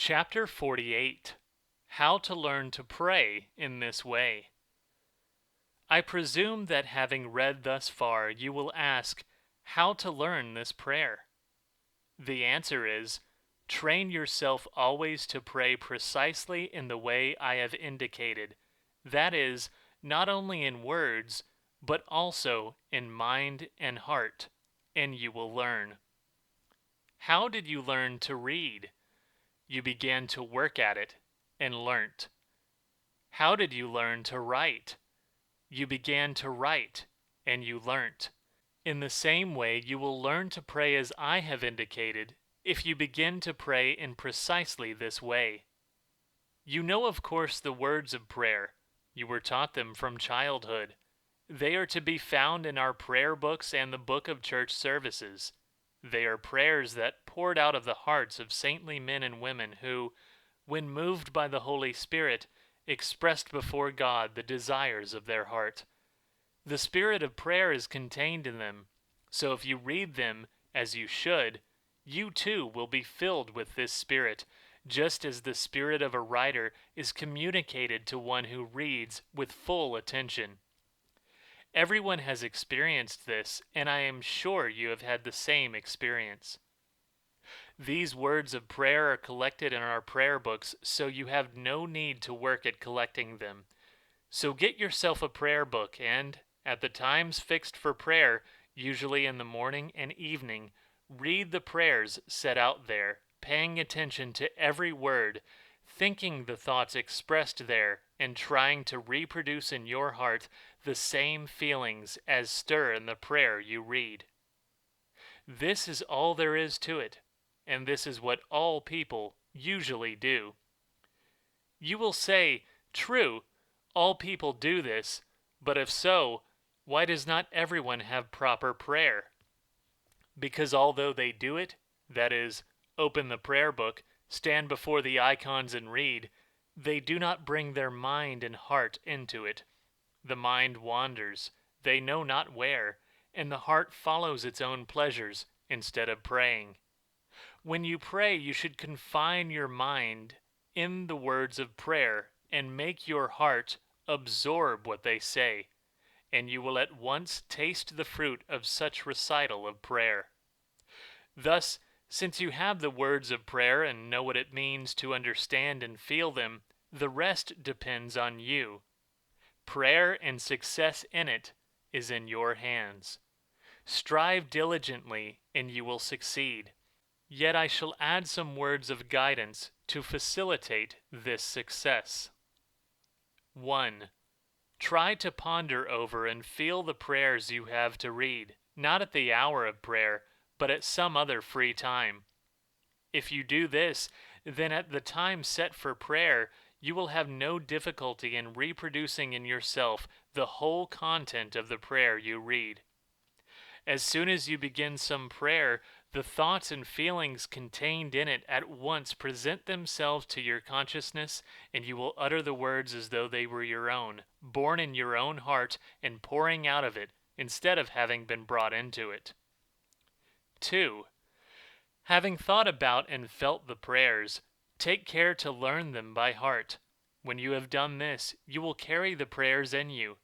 Chapter 48. How to Learn to Pray in This Way. I presume that having read thus far, you will ask, how to learn this prayer? The answer is, train yourself always to pray precisely in the way I have indicated. That is, not only in words, but also in mind and heart, and you will learn. How did you learn to read? You began to work at it and learnt. How did you learn to write? You began to write and you learnt. In the same way, you will learn to pray as I have indicated if you begin to pray in precisely this way. You know, of course, the words of prayer. You were taught them from childhood. They are to be found in our prayer books and the book of church services. They are prayers that poured out of the hearts of saintly men and women who, when moved by the Holy Spirit, expressed before God the desires of their heart. The spirit of prayer is contained in them, so if you read them as you should, you too will be filled with this spirit, just as the spirit of a writer is communicated to one who reads with full attention. Everyone has experienced this, and I am sure you have had the same experience. These words of prayer are collected in our prayer books, so you have no need to work at collecting them. So get yourself a prayer book and, at the times fixed for prayer, usually in the morning and evening, read the prayers set out there, paying attention to every word, thinking the thoughts expressed there, and trying to reproduce in your heart the same feelings as stir in the prayer you read. This is all there is to it, and this is what all people usually do. You will say, true, all people do this, but if so, why does not everyone have proper prayer? Because although they do it, that is, open the prayer book, stand before the icons and read, they do not bring their mind and heart into it. The mind wanders, they know not where, and the heart follows its own pleasures instead of praying. When you pray, you should confine your mind in the words of prayer and make your heart absorb what they say, and you will at once taste the fruit of such recital of prayer. Thus, since you have the words of prayer and know what it means to understand and feel them, the rest depends on you. Prayer and success in it is in your hands. Strive diligently, and you will succeed. Yet I shall add some words of guidance to facilitate this success. 1. Try to ponder over and feel the prayers you have to read, not at the hour of prayer, but at some other free time. If you do this, then at the time set for prayer, you will have no difficulty in reproducing in yourself the whole content of the prayer you read. As soon as you begin some prayer, the thoughts and feelings contained in it at once present themselves to your consciousness, and you will utter the words as though they were your own, born in your own heart and pouring out of it, instead of having been brought into it. 2. Having thought about and felt the prayers, take care to learn them by heart. When you have done this, you will carry the prayers in you.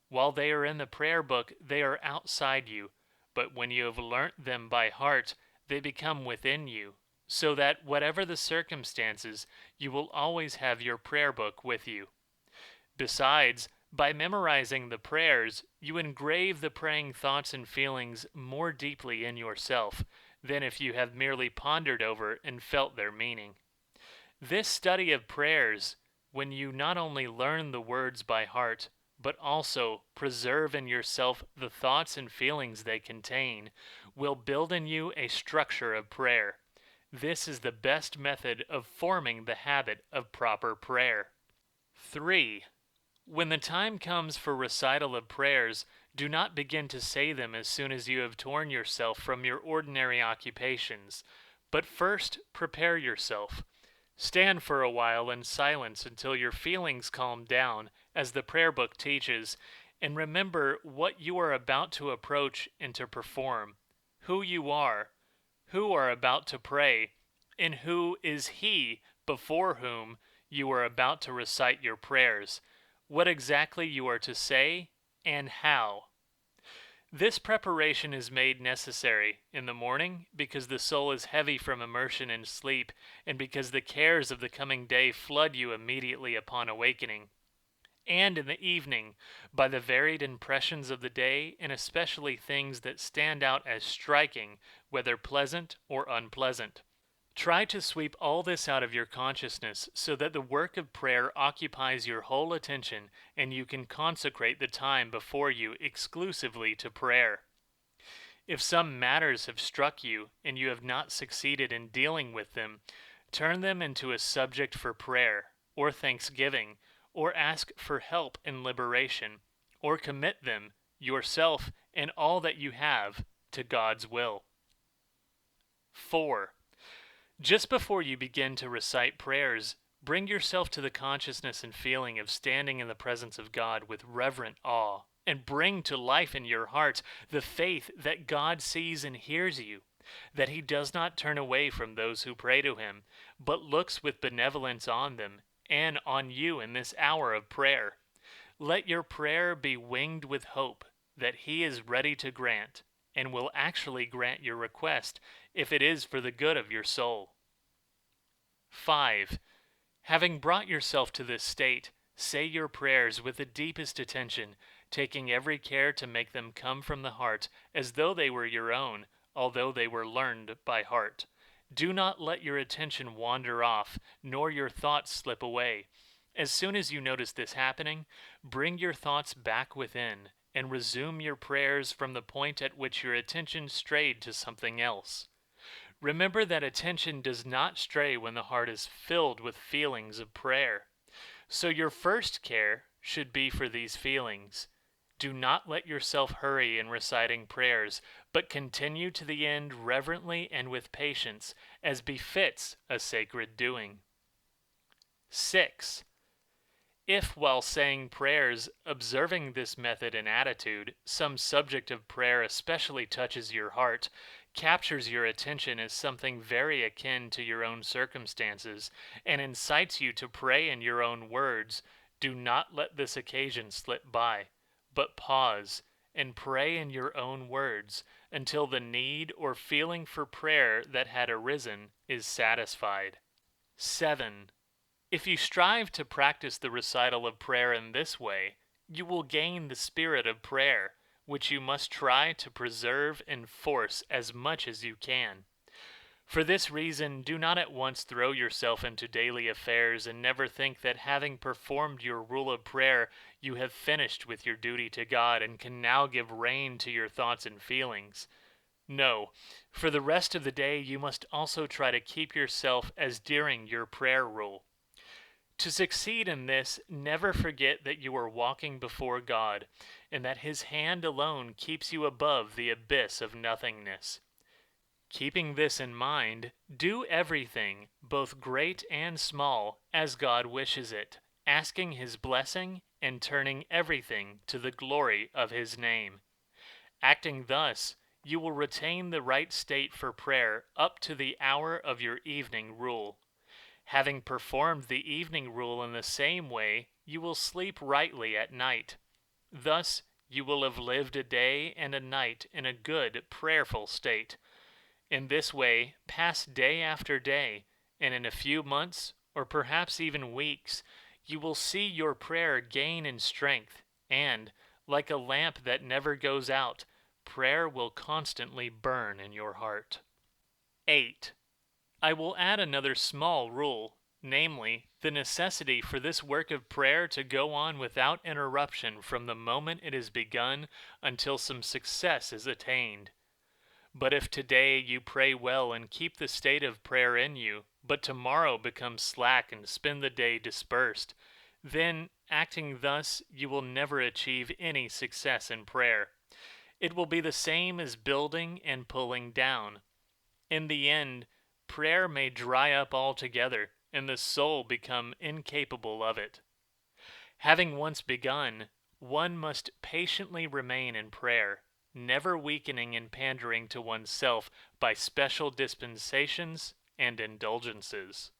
While they are in the prayer book, they are outside you, but when you have learnt them by heart, they become within you, so that whatever the circumstances, you will always have your prayer book with you. Besides, by memorizing the prayers, you engrave the praying thoughts and feelings more deeply in yourself than if you have merely pondered over and felt their meaning. This study of prayers, when you not only learn the words by heart, but also preserve in yourself the thoughts and feelings they contain, will build in you a structure of prayer. This is the best method of forming the habit of proper prayer. 3. When the time comes for recital of prayers, do not begin to say them as soon as you have torn yourself from your ordinary occupations, but first prepare yourself. Stand for a while in silence until your feelings calm down, as the prayer book teaches, and remember what you are about to approach and to perform, who you are, who are about to pray, and who is He before whom you are about to recite your prayers, what exactly you are to say, and how. This preparation is made necessary in the morning because the soul is heavy from immersion in sleep, and because the cares of the coming day flood you immediately upon awakening, and in the evening by the varied impressions of the day, and especially things that stand out as striking, whether pleasant or unpleasant. Try to sweep all this out of your consciousness so that the work of prayer occupies your whole attention and you can consecrate the time before you exclusively to prayer. If some matters have struck you and you have not succeeded in dealing with them, turn them into a subject for prayer, or thanksgiving, or ask for help in liberation, or commit them, yourself and all that you have, to God's will. 4. Just before you begin to recite prayers, bring yourself to the consciousness and feeling of standing in the presence of God with reverent awe, and bring to life in your heart the faith that God sees and hears you, that He does not turn away from those who pray to Him, but looks with benevolence on them and on you in this hour of prayer. Let your prayer be winged with hope that He is ready to grant, and will actually grant your request if it is for the good of your soul. 5. Having brought yourself to this state, say your prayers with the deepest attention, taking every care to make them come from the heart, as though they were your own, although they were learned by heart. Do not let your attention wander off, nor your thoughts slip away. As soon as you notice this happening, bring your thoughts back within, and resume your prayers from the point at which your attention strayed to something else. Remember that attention does not stray when the heart is filled with feelings of prayer. So your first care should be for these feelings. Do not let yourself hurry in reciting prayers, but continue to the end reverently and with patience, as befits a sacred doing. 6. If, while saying prayers, observing this method and attitude, some subject of prayer especially touches your heart, captures your attention as something very akin to your own circumstances, and incites you to pray in your own words, do not let this occasion slip by, but pause and pray in your own words until the need or feeling for prayer that had arisen is satisfied. 7. If you strive to practice the recital of prayer in this way, you will gain the spirit of prayer, which you must try to preserve and force as much as you can. For this reason, do not at once throw yourself into daily affairs and never think that having performed your rule of prayer, you have finished with your duty to God and can now give rein to your thoughts and feelings. No, for the rest of the day you must also try to keep yourself as during your prayer rule. To succeed in this, never forget that you are walking before God, and that His hand alone keeps you above the abyss of nothingness. Keeping this in mind, do everything, both great and small, as God wishes it, asking His blessing and turning everything to the glory of His name. Acting thus, you will retain the right state for prayer up to the hour of your evening rule. Having performed the evening rule in the same way, you will sleep rightly at night. Thus, you will have lived a day and a night in a good, prayerful state. In this way, pass day after day, and in a few months, or perhaps even weeks, you will see your prayer gain in strength, and, like a lamp that never goes out, prayer will constantly burn in your heart. 8. I will add another small rule, namely, the necessity for this work of prayer to go on without interruption from the moment it is begun until some success is attained. But if today you pray well and keep the state of prayer in you, but tomorrow become slack and spend the day dispersed, then, acting thus, you will never achieve any success in prayer. It will be the same as building and pulling down. In the end, prayer may dry up altogether, and the soul become incapable of it. Having once begun, one must patiently remain in prayer, never weakening and pandering to oneself by special dispensations and indulgences.